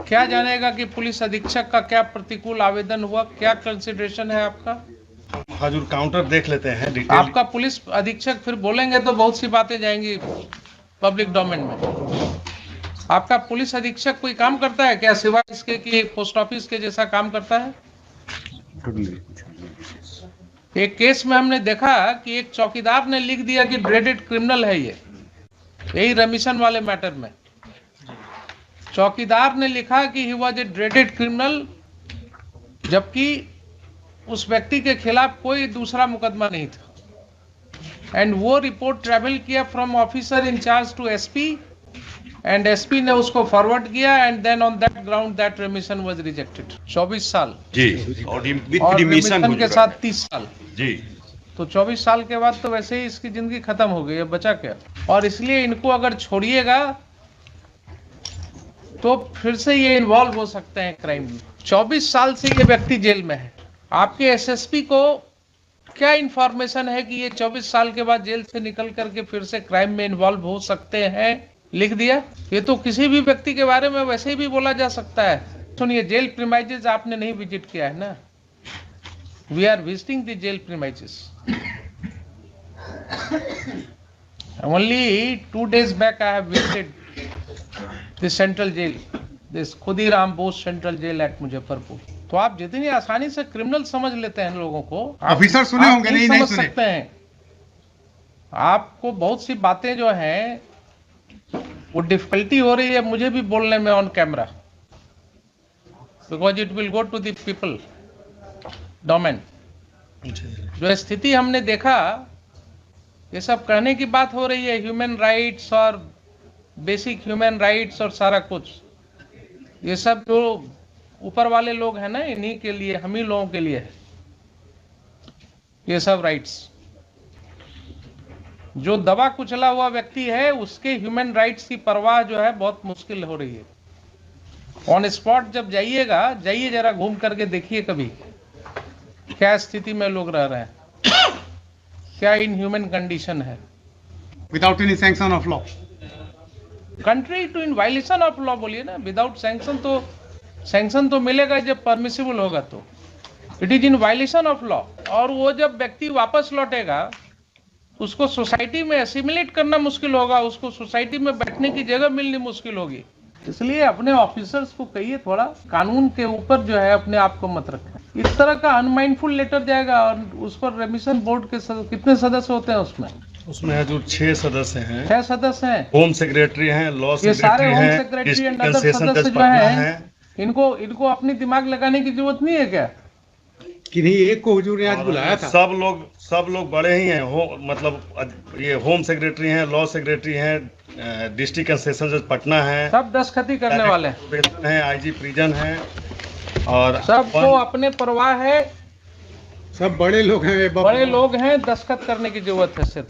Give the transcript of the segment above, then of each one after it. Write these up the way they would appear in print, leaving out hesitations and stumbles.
क्या जानेगा कि पुलिस अधीक्षक का क्या प्रतिकूल आवेदन हुआ, क्या कंसिडरेशन है आपका? हजूर काउंटर देख लेते हैं डिटेल। आपका पुलिस अधीक्षक फिर बोलेंगे तो बहुत सी बातें जाएंगी पब्लिक डोमेन में। आपका पुलिस अधीक्षक कोई काम करता है क्या सिवाय इसके कि पोस्ट ऑफिस के जैसा काम करता है? एक केस में हमने देखा कि एक चौकीदार ने लिख दिया कि ड्रेडेड क्रिमिनल है ये, यही रेमिशन वाले मैटर में चौकीदार ने लिखा कि he was a dreaded criminal, जबकि उस व्यक्ति के खिलाफ कोई दूसरा मुकदमा नहीं था। एंड वो रिपोर्ट ट्रेवल किया from officer incharge to SP, and SP ने उसको फॉरवर्ड किया, and then on that ground that remission was rejected. 24 साल जी, और रेमिशन के साथ 30 साल जी। तो 24 साल के बाद तो वैसे ही इसकी जिंदगी खत्म हो गई है, बचा क्या? और इसलिए इनको अगर छोड़िएगा तो फिर से ये इन्वॉल्व हो सकते हैं क्राइम में। 24 साल से ये व्यक्ति जेल में है। आपके एसएसपी को क्या इंफॉर्मेशन है कि ये 24 साल के बाद जेल से निकल करके फिर से क्राइम में इन्वॉल्व हो सकते हैं? लिख दिया। ये तो किसी भी व्यक्ति के बारे में वैसे ही भी बोला जा सकता है। सुनिए, जेल प्रीमाइसेस आपने नहीं विजिट किया है ना? We are visiting the jail premises. Only 2 days back I have visited the central jail, this Khudiram Bose central jail at Muzaffarpur. तो आप जितनी आसानी से क्रिमिनल समझ लेते हैं लोगों को, ऑफिसर सुने होंगे, नहीं समझ सुने सकते हैं। आपको बहुत सी बातें जो हैं वो डिफिकल्टी हो रही है मुझे भी बोलने में on camera, because it will go to the people domain. जो स्थिति हमने देखा, ये सब कहने की बात हो रही है, ह्यूमन राइट्स और बेसिक ह्यूमन राइट्स और सारा कुछ, ये सब जो ऊपर वाले लोग हैं ना, इन्हीं के लिए, हम ही लोगों के लिए है ये सब राइट्स। जो दबा कुचला हुआ व्यक्ति है उसके ह्यूमन राइट्स की परवाह जो है बहुत मुश्किल हो रही है। ऑन स्पॉट जब जाइएगा, जाइए जरा घूम करके देखिए कभी क्या स्थिति में लोग रह रहे हैं, क्या इनह्यूमन कंडीशन है। Without any sanction of law, contrary to in violation of law बोलिए ना। विदाउट सैंक्शन तो मिलेगा जब परमिसिबल होगा, तो it is in violation of law. और वो जब व्यक्ति वापस लौटेगा उसको सोसाइटी में एसिमिलेट करना मुश्किल होगा, उसको सोसाइटी में बैठने की जगह मिलनी मुश्किल होगी। इसलिए अपने ऑफिसर्स को कहिए थोड़ा कानून के ऊपर जो है अपने आप को मत रखें। इस तरह का अनमाइंडफुल लेटर जाएगा और उस पर रेमिशन बोर्ड के कितने सदस्य होते हैं उसमें हजूर 6 सदस्य हैं। 6 सदस्य हैं। होम सेक्रेटरी हैं, लॉ ये सारे सेक्रेटरी होम हैं, सेक्रेटरी एंड अदर कंसेशन सदस्य जज जो पटना हैं, इनको अपनी दिमाग लगाने की जरूरत नहीं है क्या? किन्हीं एक को हुजूर ने आज बुलाया था। सब लोग बड़े ही हैं। मतलब ये होम सेक्रेटरी हैं, लॉ सेक्रेटरी हैं, डिस्ट्रिक्ट एंड सेशन जज पटना है, सब दस्तखती करने वाले हैं, आईजी प्रिजन हैं, और सबको अपने परवाह है। सब बड़े लोग हैं, बड़े लोग हैं, दस्तखत करने की जरूरत है सिर्फ।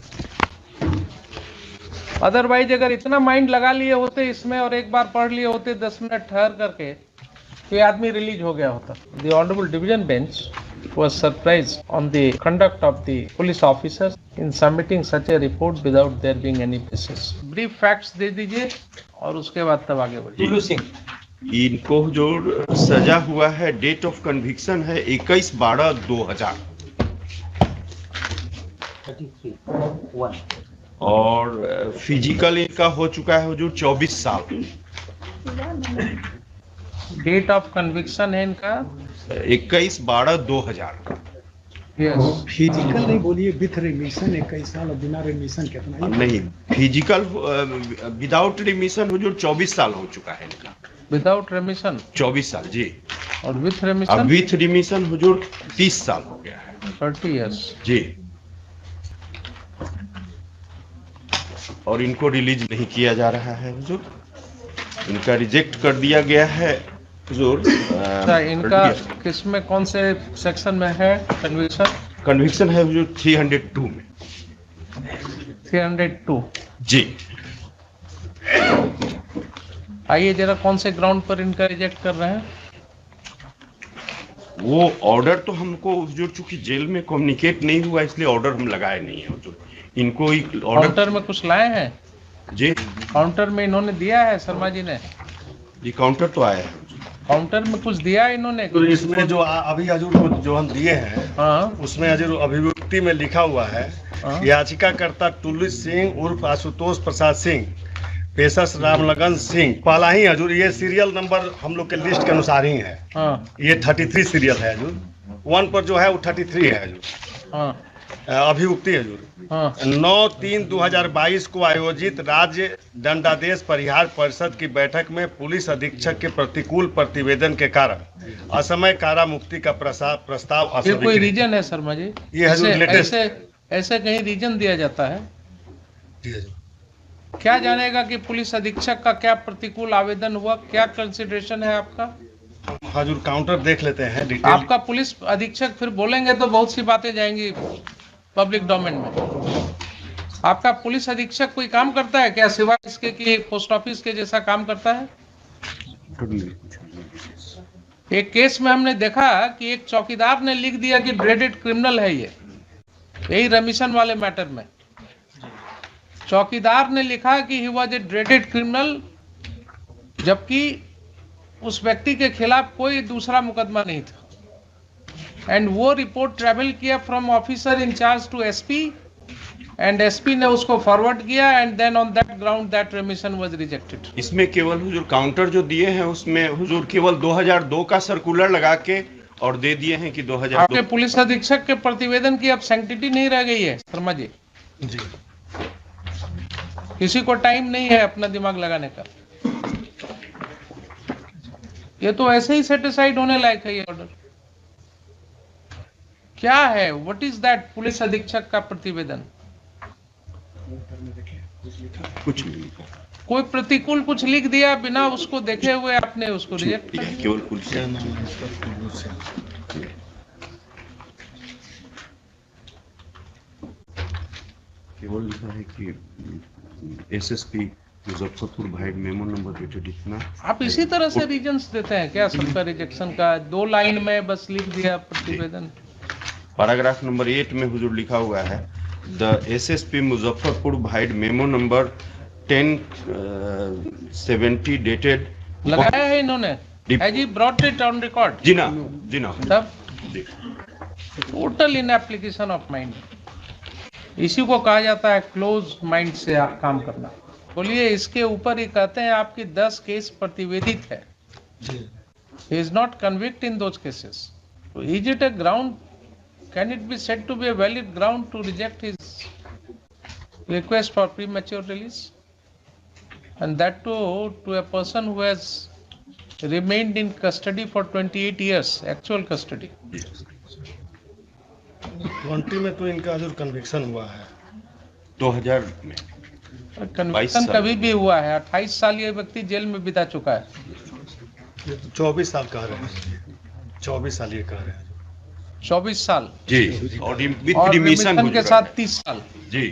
अदरवाइज अगर इतना माइंड लगा लिए होते इसमें और एक बार पढ़ लिए होते 10 मिनट ठहर करके, तो ये आदमी रिलीज हो गया होता। The honourable division bench was surprised on the conduct of the police officers in submitting such a report without there being any basis. Brief facts दे दीजिए और उसके बाद तब आगे बढ़िए। इनको जो सजा हुआ है, डेट ऑफ कन्विक्शन है 21/12/2000 और फिजिकल इनका हो चुका है हुजूर 24 साल। डेट ऑफ कन्विक्शन है इनका 21/12/2000। फिजिकल नहीं बोलिए, विथ रिमिशन 21 साल और बिना रिमिशन कितना? नहीं, फिजिकल विदाउट रिमिशन हुजूर 24 साल हो चुका है इनका। विदाउट रिमिशन 24 साल जी। और विथ अब रिमिशन विथ रिमिशन हुजूर 30 साल हो गया है। 30 years जी। और इनको रिलीज नहीं किया जा रहा है हुजूर, इनका रिजेक्ट कर दिया गया है हुजूर। इनका किसमें, कौन से सेक्शन में है कन्विक्शन? कन्विक्शन है हुजूर 302 में। 302 जी। आइए जरा कौन से ग्राउंड पर इनका रिजेक्ट कर रहे हैं? वो ऑर्डर तो हमको हुजूर चूंकि जेल में कम्युनिकेट नहीं हुआ इसलिए ऑर्डर हम लगाए नहीं है हुजूर। इनको ऑर्डर काउंटर में कुछ लाए हैं? जी, काउंटर में इन्होंने दिया है शर्मा जी ने? ये काउंटर तो आया है। काउंटर में कुछ दिया इन्होंने? तो इसमें जो अभी हजूर को जो हम दिए हैं, हाँ उसमें हजूर अभिव्यक्ति में लिखा हुआ है, हाँ। याचिकाकर्ता टुल्लू सिंह उर्फ आशुतोष प्रसाद सिंह, पेशस रामलगन सिंह, पहला ही हजूर, ये सीरियल नंबर हम लोग के लिस्ट के अनुसार ही है। हाँ ये 33 सीरियल है हजूर, 1 पर जो है वो 33 है हजूर। हाँ अभियुक्ति हजूर हाँ 9/3/2022 को आयोजित राज्य दंडादेश परिहार परिषद की बैठक में पुलिस अधीक्षक के प्रतिकूल प्रतिवेदन के कारण असमय कारा मुक्ति का प्रस्ताव ये कोई अस्वीकृत। रीजन है शर्मा जी? ये हजूर ऐसे लेटेस्ट। ऐसे कहीं रीजन दिया जाता है? जी हजूर। क्या जानेगा कि पुलिस अधीक्षक का क्या प्रतिकूल आवेदन हुआ, क्या कंसिडरेशन है आपका? हजूर काउंटर देख लेते हैं डिटेल। आपका पुलिस अधीक्षक फिर बोलेंगे तो बहुत सी बातें जाएंगी पब्लिक डोमेन में। आपका पुलिस अधीक्षक कोई काम करता है क्या सिवाय इसके कि पोस्ट ऑफिस के जैसा काम करता है? एक केस में हमने देखा कि एक चौकीदार ने लिख दिया कि ड्रेडेड क्रिमिनल है ये, यही रमीशन वाले मैटर में चौकीदार ने लिखा कि he was a dreaded criminal, जबकि उस व्यक्ति के खिलाफ कोई दूसरा मुकदमा नहीं था। एंड वो रिपोर्ट ट्रेवल किया from officer incharge to SP, and SP ने उसको फॉरवर्ड किया, and then on that ground that remission was rejected. इसमें केवल हुजूर काउंटर जो दिए हैं उसमें हुजूर केवल 2002 का सर्कुलर लगा के और दे दिए हैं कि 2002। आपके पुलिस अधीक्षक के प्रतिवेदन की अब सैंक्टिटी नहीं रह गई है शर्मा जी। जी किसी को टाइम नहीं है अपना दिमाग लगाने का। ये तो ऐसे ही सेटिस्फाइड होने लायक है ये ऑर्डर। क्या है, व्हाट इज दैट पुलिस अधीक्षक का प्रतिवेदन? कुछ नहीं, कोई प्रतिकूल कुछ लिख दिया बिना उसको देखे हुए आपने उसको रिजेक्ट कर दिया। केवल पुलिस क्या नाम है इसका? केवल लिखा है कि एसएसपी मुजफ्फरपुर भाई मेमो नंबर डेटेड इतना। आप इसी तरह से रीजंस देते हैं क्या सबका रिजेक्शन का? 2 लाइन में बस लिख दिया प्रतिवेदन। पैराग्राफ नंबर 8 में हुजूर लिखा हुआ है द एसएसपी मुजफ्फरपुर भाई मेमो नंबर 1070 डेटेड। लगाया है इन्होंने? Has he brought it on record? जी ना, जी ना। तब जी। Total in application of mind. इसी को कहा जाता है क्लोज माइंड से आप काम करना। बोलिए, इसके ऊपर ही कहते हैं आपकी 10 केस प्रतिवेदित है। He is not convicted in those cases. So is it a ground? Can it be said to be a valid ground to reject his request for premature release? And that too to a person who has remained in custody for 28 years, actual custody. 20 में तो इनका हजूर conviction हुआ है। 2000 में conviction कभी भी हुआ है। 28 साल ये व्यक्ति जेल में बिता चुका है। ये तो 24 साल कह रहे हैं, 24 साल ये कह रहे हैं। 24 साल जी, और विद और रिमिशन रिमिशन के साथ 30 साल। जी।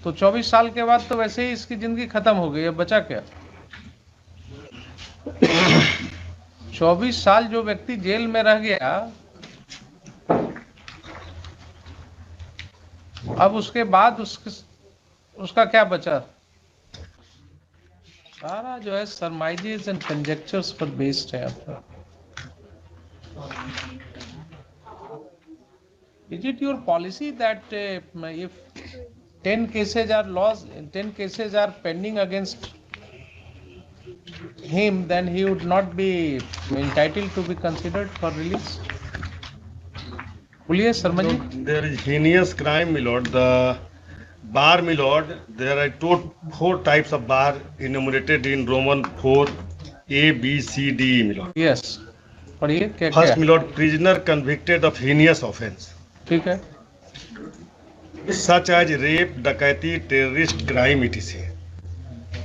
तो 24 साल के बाद तो वैसे ही इसकी जिंदगी खत्म हो गई। अब बचा क्या? 24 साल जो व्यक्ति जेल में रह गया, अब उसके बाद उसका क्या बचा? सारा जो है सरमाइजेस एंड कंजेक्चर्स पर बेस्ड है आपका। Is it your policy that if 10 cases are lost, 10 cases are pending against him, then he would not be entitled to be considered for release? बोलिए Sharma ji. There is heinous crime, my lord. The bar, my lord, there are 4 types of bar enumerated in Roman 4 A, B, C, D, my lord. Yes, पढ़िए क्या First, क्या? my lord, prisoner convicted of heinous offence, ठीक है। such as rape, डकैती, terrorist crime, etc.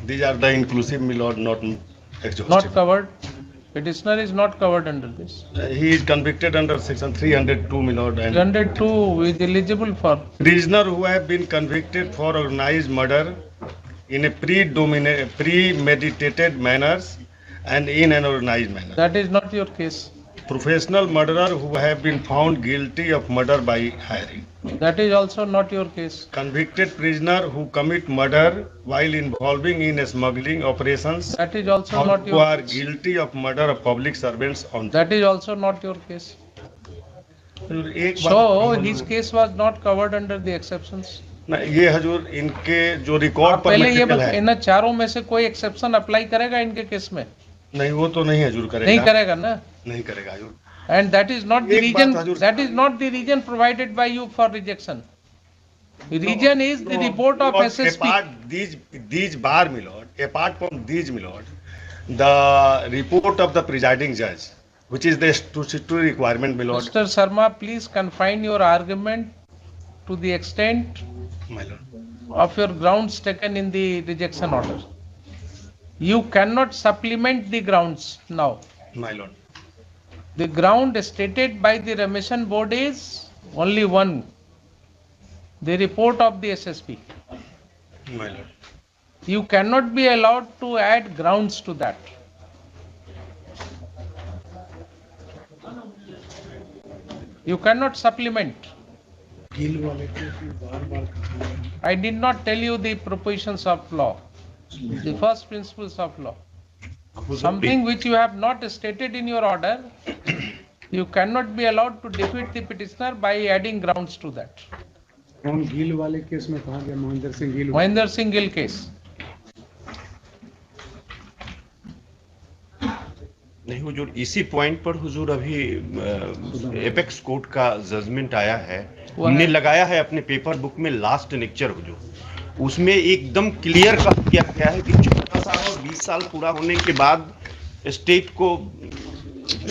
These are the inclusive, my lord, not exhaustive. Not covered. Petitioner is not covered under this. He is convicted under section 302, my lord, and 302 is eligible for. prisoner who have been convicted for organized murder in a premeditated manner and in an organized manner. That is not your case. professional murderer who have been found guilty of murder by hiring. That is also not your case. Convicted prisoner who commit murder while involving in smuggling operations That is also or not who your are case. guilty of murder of public servants on That is also not your case. एक So बात his case was not covered under the exceptions. ना, ये हजूर इनके जो record आप पर पहले ये मटेरियल है इन चारों में से कोई एक्सेप्शन अप्लाई करेगा इनके केस में? नहीं, वो तो नहीं हजूर नहीं करेगा, करेगा ना? नहीं करेगा हजूर। And that is not the एक reason. बात हजूर- That is not the reason provided by you for rejection. The reason is the report of Lord, SSP. apart these bar, my lord, apart from these, my lord, the report of the presiding judge, which is the statutory requirement, my lord, Mr. Sharma, please confine your argument to the extent my lord. of your grounds taken in the rejection order. You cannot supplement the grounds now. My lord. The ground stated by the remission board is only one, the report of the SSP. My lord. You cannot be allowed to add grounds to that. You cannot supplement. Gill वाले case में बार-बार कहा गया है। I did not tell you the propositions of law, the first principles of law. Something which you have not stated in your order, you cannot be allowed to defeat the petitioner by adding grounds to that. कौन गिल वाले case में कहा गया? Mahendra Singh Gill. Mahinder Singh Gill case. नहीं हुजूर, इसी point पर हुजूर अभी apex court का जजमेंट आया है, हमने लगाया है अपने पेपर बुक में लास्ट लेक्चर हुजूर, उसमें एकदम क्लियर किया गया है कि 14 साल और 20 साल पूरा होने के बाद स्टेट को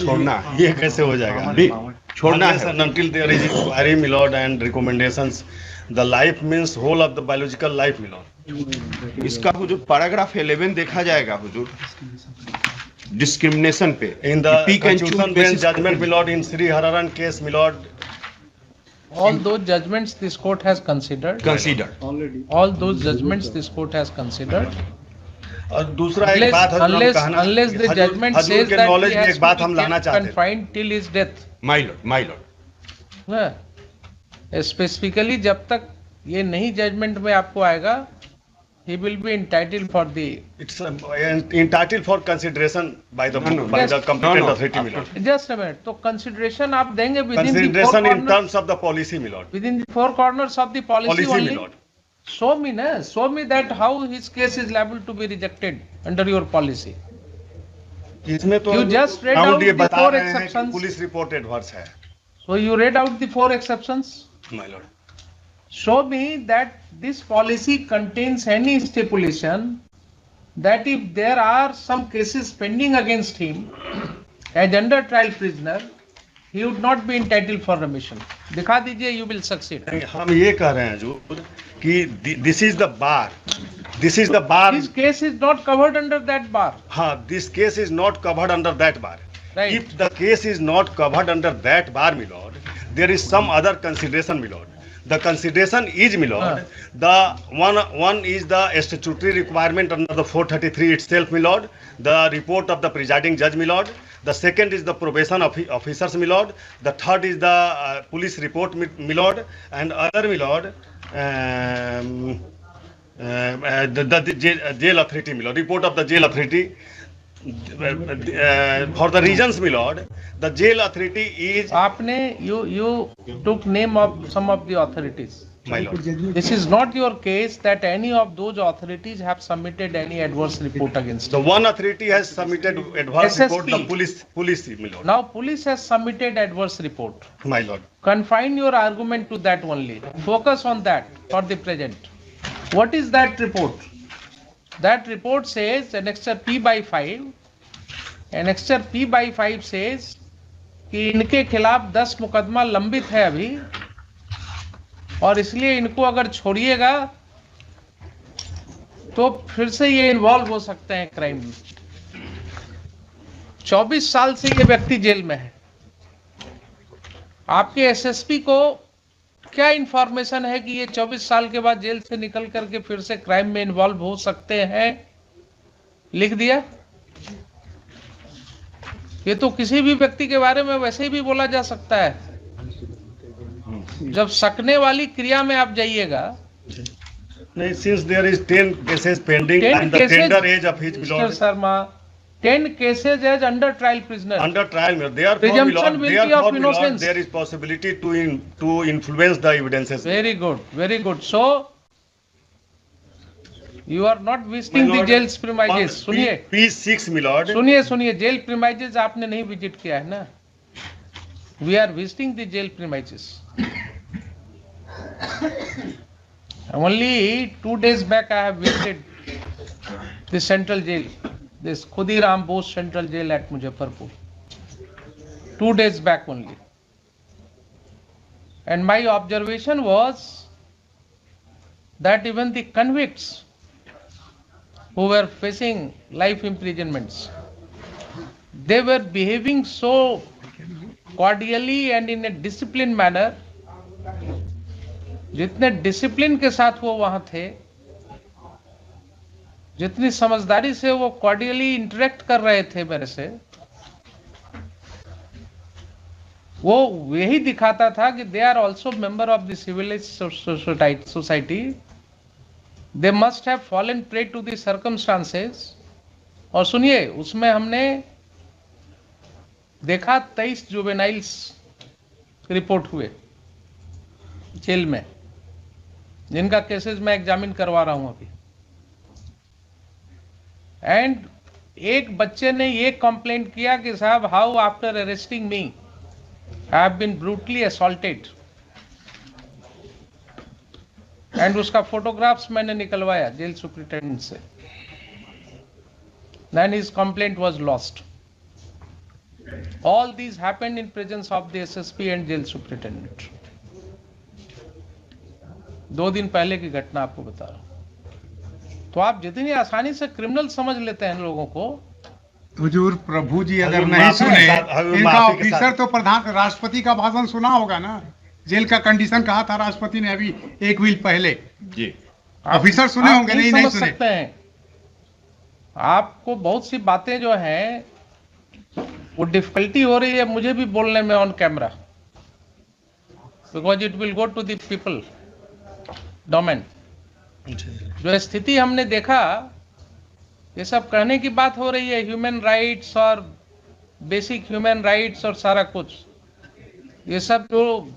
छोड़ना है, ये कैसे हो जाएगा? भी छोड़ना Unless है। and until there is inquiry, my lord, and recommendations, the life means whole of the biological life, my lord. इसका हुजूर पैराग्राफ 11 देखा जाएगा हुजूर, डिस्क्रिमिनेशन पे In the Pick and choose constitution bench basis judgment, my lord, in Sri Hararan case, my lord, All those judgments this court has considered. Consider already All those judgments this court has considered. और दूसरा एक बात हजूर हम कहना, Unless the Hazur- judgment Hazur says के that knowledge he में has एक बात to हम be लाना kept चाहते हैं। confined till his death. My Lord हाँ। Specifically जब तक ये नहीं जजमेंट में आपको आएगा, he will be entitled for the. It's entitled for consideration by the No, no. by Yes. the competent No, no. authority, my lord. Just a minute. तो consideration आप देंगे within the four Consideration in corners. terms of the policy, my lord. Within the four corners of the policy Policy, my only. lord. Show me na. Show me that how his case is liable to be rejected under your policy. इसमें तो You just read round out ये the बता four रहे हैं कि exceptions. Police report adverse है, So you read out the four exceptions. my lord. Show me that this policy contains any stipulation that if there are some cases pending against him as under trial prisoner, he would not be entitled for remission. दिखा दीजिए, you will succeed. नहीं, हम ये कह रहे हैं जो कि this is the bar, this is the bar. This case is not covered under that bar. हाँ, this case is not covered under that bar. Right. If the case is not covered under that bar, my lord, there is some other consideration, my lord. The consideration is, my lord, the one is the statutory requirement under the 433 itself, my lord, the report of the presiding judge, my lord. The second is the probation officers, my lord. The third is the police report, my lord, and other, my lord, the jail authority, my lord, report of the jail authority. For the reasons, my lord, the jail authority is, आपने you took name of some of the authorities. my lord. This is not your case that any of those authorities have submitted any adverse report against The you. one authority has submitted advance SSP. report, the police, my lord. Now police has submitted adverse report. My lord. Confine your argument to that only. Focus on that for the present. What is that report? That report says annexure P by 5. Annexure P by 5 says कि इनके खिलाफ 10 मुकदमा लंबित है अभी, और इसलिए इनको अगर छोड़िएगा तो फिर से ये इन्वॉल्व हो सकते हैं क्राइम में। 24 साल से ये व्यक्ति जेल में है। आपके एसएसपी को क्या इंफॉर्मेशन है कि ये 24 साल के बाद जेल से निकल करके फिर से क्राइम में इन्वॉल्व हो सकते हैं? लिख दिया? ये तो किसी भी व्यक्ति के बारे में वैसे ही भी बोला जा सकता है। जब सकने वाली क्रिया में आप जाइएगा, नहीं, since there is 10 cases pending 10 and the cases, tender age of his Mr. lord Sharma, 10 cases as under trial prisoner. under trial, my lord. Therefore, my Presumption lord, will be therefore, of my lord, innocence. there is possibility to influence the evidences. Very good, very good. So you are not visiting My the lord, jail's premises. सुनिए, P6, my lord. सुनिए, jail premises आपने नहीं visit किया है ना। We are visiting the jail premises. Only 2 days back I have visited the central jail, this Khudiram Bose Central Jail at Muzaffarpur. 2 days back only. And my observation was that even the convicts who were facing life imprisonments, they were behaving so cordially and in a disciplined manner. जितने discipline के साथ वो वहां थे, जितनी समझदारी से वो कॉर्डियली इंटरेक्ट कर रहे थे मेरे से, वो यही दिखाता था कि they are also member of the civilised society. They must have fallen prey to the circumstances. और सुनिए, उसमें हमने देखा 23 जुवेनाइल्स रिपोर्ट हुए जेल में, जिनका केसेस मैं एग्जामिन करवा रहा हूं अभी। एंड एक बच्चे ने ये कंप्लेंट किया कि साहब, how after arresting me I have been brutally assaulted. And उसका फोटोग्राफ्स मैंने निकलवाया जेल सुपरिटेंडेंट से। Then his complaint was lost. All these happened in presence of the SSP and jail superintendent. 2 दिन पहले की घटना आपको बता रहा हूं। तो आप जितनी आसानी से क्रिमिनल समझ लेते हैं लोगों को। हुजूर प्रभु जी अगर हजूर नहीं माफी सुने, के साथ- हजूर इनका माफी के ऑफिसर साथ। तो प्रधान राष्ट्रपति का भाषण सुना होगा ना। जेल का कंडीशन कहा था राष्ट्रपति ने अभी 1 वीक पहले। जी ऑफिसर सुने आप होंगे, नहीं समझ सुने। सकते हैं। आपको बहुत सी बातें जो हैं वो डिफिकल्टी हो रही है मुझे भी बोलने में on camera, because it will go to the people domain. जो स्थिति हमने देखा, ये सब कहने की बात हो रही है, ह्यूमन राइट्स और बेसिक ह्यूमन राइट्स और सारा कुछ, ये सब जो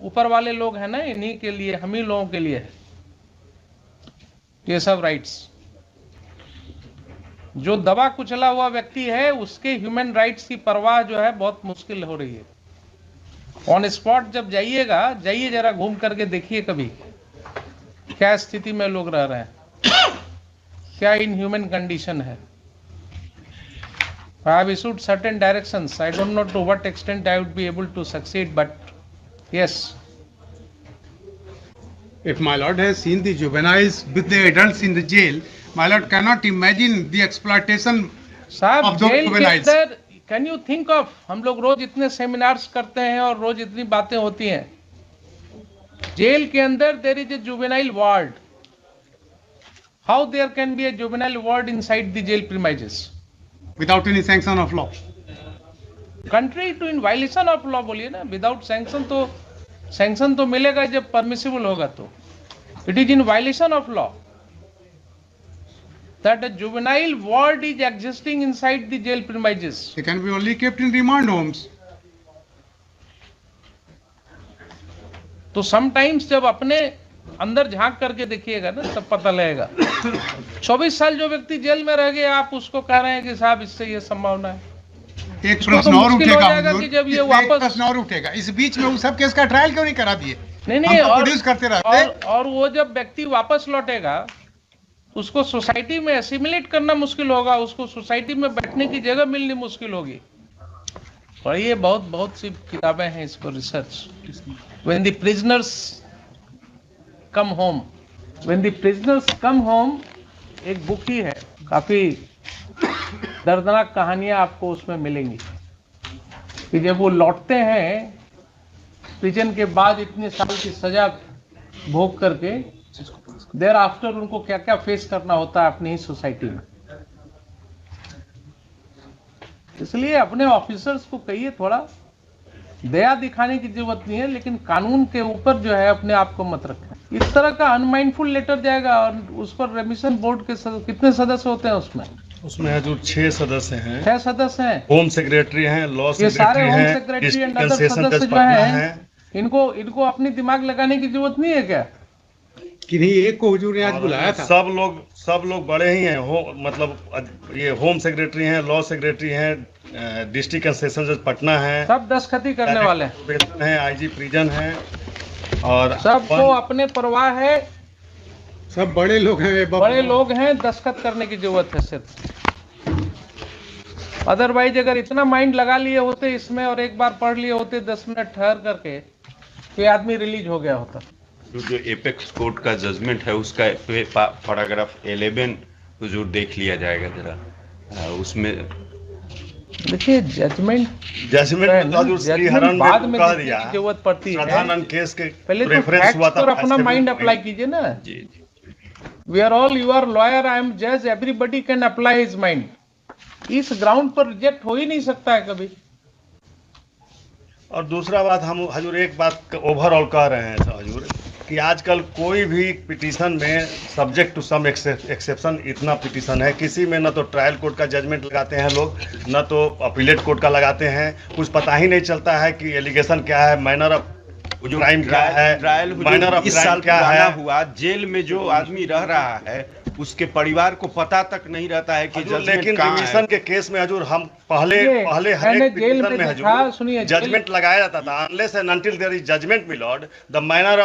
ऊपर वाले लोग हैं ना, इन्हीं के लिए, हम ही लोगों के लिए है ये सब राइट्स। जो दबा कुचला हुआ व्यक्ति है, उसके ह्यूमन राइट्स की परवाह जो है बहुत मुश्किल हो रही है। ऑन स्पॉट जब जाइएगा, जाइए जरा घूम करके देखिए कभी क्या स्थिति में लोग रह रहे हैं, क्या इनह्यूमन कंडीशन है। I have issued certain directions. I don't know to what extent I would be able to succeed, but yes. If my lord has seen the juveniles with the adults in the jail, my lord cannot imagine the exploitation साहब, of those jail के juveniles. अंदर can you think of, हम लोग रोज इतने seminars करते हैं और रोज इतनी बातें होती हैं। जेल के अंदर there is a juvenile ward. How there can be a juvenile ward inside the jail premises? Without any sanction of law. Contrary to in violation of law बोलिए ना। विदाउट सैंक्शन तो मिलेगा जब परमिसिबल होगा तो। It is in violation of law that a juvenile ward is existing inside the jail premises. They can be only kept in remand homes. तो sometimes जब अपने अंदर झांक करके देखिएगा ना, तब पता लगेगा। 24 साल जो व्यक्ति जेल में रह गए, आप उसको कह रहे हैं कि साहब इससे ये संभावना है। एक उसको प्रश्न तो और मुश्किल हो उठेगा जाएगा हुजूर, कि जब ये एक वापस- प्रश्न और उठेगा। इस बीच में उस सब केस का ट्रायल क्यों नहीं करा दिए? नहीं हम तो और प्रोड्यूस करते रहते। और वो जब व्यक्ति वापस लौटेगा, उसको सोसाइटी में एसिमिलेट करना मुश्किल होगा, उसको सोसाइटी में बैठने की जगह मिलनी मुश्किल होगी। और ये बहुत सी किताबें हैं इस पर research. When the prisoners come home, when the prisoners come home एक बुक ही है, काफी दर्दनाक कहानियां आपको उसमें मिलेंगी कि जब वो लौटते हैं प्रिजन के बाद इतने साल की सजा भोग करके, देर आफ्टर उनको क्या क्या फेस करना होता है अपनी ही सोसाइटी में। इसलिए अपने ऑफिसर्स को कहिए थोड़ा दया दिखाने की जरूरत नहीं है, लेकिन कानून के ऊपर जो है अपने आप को मत रखें। इस तरह का अनमाइंडफुल लेटर जाएगा और उस पर रेमिशन बोर्ड के कितने सदस्य होते हैं उसमें? उसमें हजूर 6 सदस्य हैं, 6 सदस्य हैं। होम सेक्रेटरी हैं, लॉ ये सारे सेक्रेटरी होम हैं, secretary and district other session सदस्य जज जो पटना हैं, हैं। इनको अपनी दिमाग लगाने की जरूरत नहीं है क्या? किन्हीं एक को हुजूर ने आज और बुलाया था। सब लोग बड़े ही हैं, मतलब ये होम सेक्रेटरी हैं, लॉ सेक्रेटरी हैं, डिस्ट्रिक्ट एंड सेशन जज पटना हैं, सब दस्तखती करने वाले हैं, प्रोबेशन हैं, आईजी प्रिजन हैं, और सबको अपने परवाह है, सब बड़े लोग हैं, बड़े लोग हैं, दस्तखत करने की जरूरत है सिर्फ। अदरवाइज अगर इतना माइंड लगा लिए होते इसमें और एक बार पढ़ लिए होते 10 मिनट ठहर करके, तो ये आदमी रिलीज हो गया होता। जो एपेक्स कोर्ट का जजमेंट है उसका पैराग्राफ 11 हुजूर देख लिया जाएगा जरा। उसमें देखिए जजमेंट जजमेंट हजूर श्रीहरन बाद में में कह देखने दिया, की जरूरत पड़ती है। साधारण केस के पहले तो रेफरेंस फैक्ट्स हुआ था, पर अपना फैसले माइंड में। अप्लाई कीजिए ना। जी जी we are all, you are lawyer, I am जज, everybody can apply his mind. इस ग्राउंड पर रिजेक्ट हो ही नहीं सकता है कभी। और दूसरा बात, हम हजूर एक बात ओवरऑल कह रहे हैं हजूर कि आजकल कोई भी पिटीशन में सब्जेक्ट टू सम एक्सेप्शन इतना पिटीशन है, किसी में न तो ट्रायल कोर्ट का जजमेंट लगाते हैं लोग, न तो अपीलेट कोर्ट का लगाते हैं, कुछ पता ही नहीं चलता है कि एलिगेशन क्या है, मैनर ऑफ क्राइम क्या है, ट्रायल मैनर ऑफ इस साल क्राइम क्या पुराना है। हुआ, जेल में जो आदमी रह रहा है उसके परिवार को पता तक नहीं रहता है कि हजूर, जजमेंट लेकिन कहाँ है। रिमिशन के केस में हजूर हम पहले सुनिए, हर मैंने एक जेल पिटीशन में में देखा, हजूर सुनिए, जजमेंट लगाया जाता था, unless and until there is judgement milord, the manner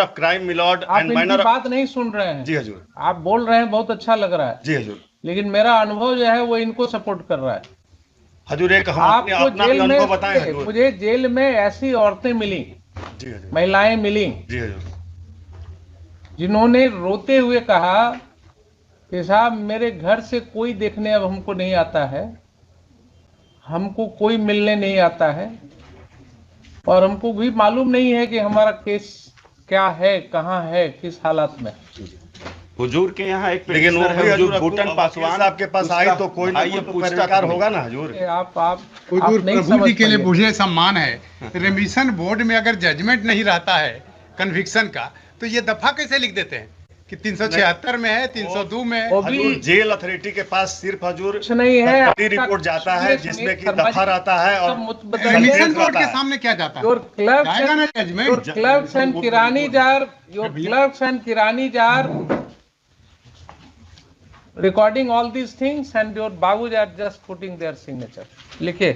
of crime milord आप एंड इनकी मैनर। बात नहीं सुन रहे हैं। जी हजूर, आप बोल रहे हैं, बहुत अच्छा लग रहा है, जी हजूर, लेकिन मेरा अनुभव जो है वो इनको सपोर्ट कर रहा है। हजूर एक हम अपने आपको अपना भी जेल में, अनुभव बताएं हजूर। मुझे जेल में ऐसी औरतें मिली, जी हजूर, महिलाएं मिली, जी हजूर, जिन्होंने रोते हुए कहा कि साहब मेरे घर से कोई देखने अब हमको नहीं आता है, हमको कोई मिलने नहीं आता है, और हमको भी मालूम नहीं है कि हमारा केस क्या है, कहाँ है, किस हालत में। हुजूर के यहाँ एक लेकिन वो petitioner भी है, हजूर हुजूर भूटन पासवान आपके पास आई तो कोई ना भाई कोई ये तो पूछता पैरवीकार क्यों होगा ना हजूर। आप हुजूर नहीं प्रभु समझ जी के लिए पाइए। मुझे सम्मान है, रेमिशन बोर्ड में अगर जजमेंट नहीं रहता है कन्विक्शन का, तो ये दफा कैसे लिख देते हैं कि 376 में है, 302 में है। वो भी हजूर जेल अथॉरिटी के पास सिर्फ हजूर कुछ नहीं है, बड़ी आपका रिपोर्ट जाता है सुनिए, जिसमें कि शर्मा दफा जी, रहता है और सब मुझ बताइए। रेमिशन बोर्ड रहता के है। सामने क्या जाता है? Your clerks जाएगा ना and judgement. your clerks and kirani jar, your clerks and kirani jar recording all these things, and your babus are just putting their signature. लिखे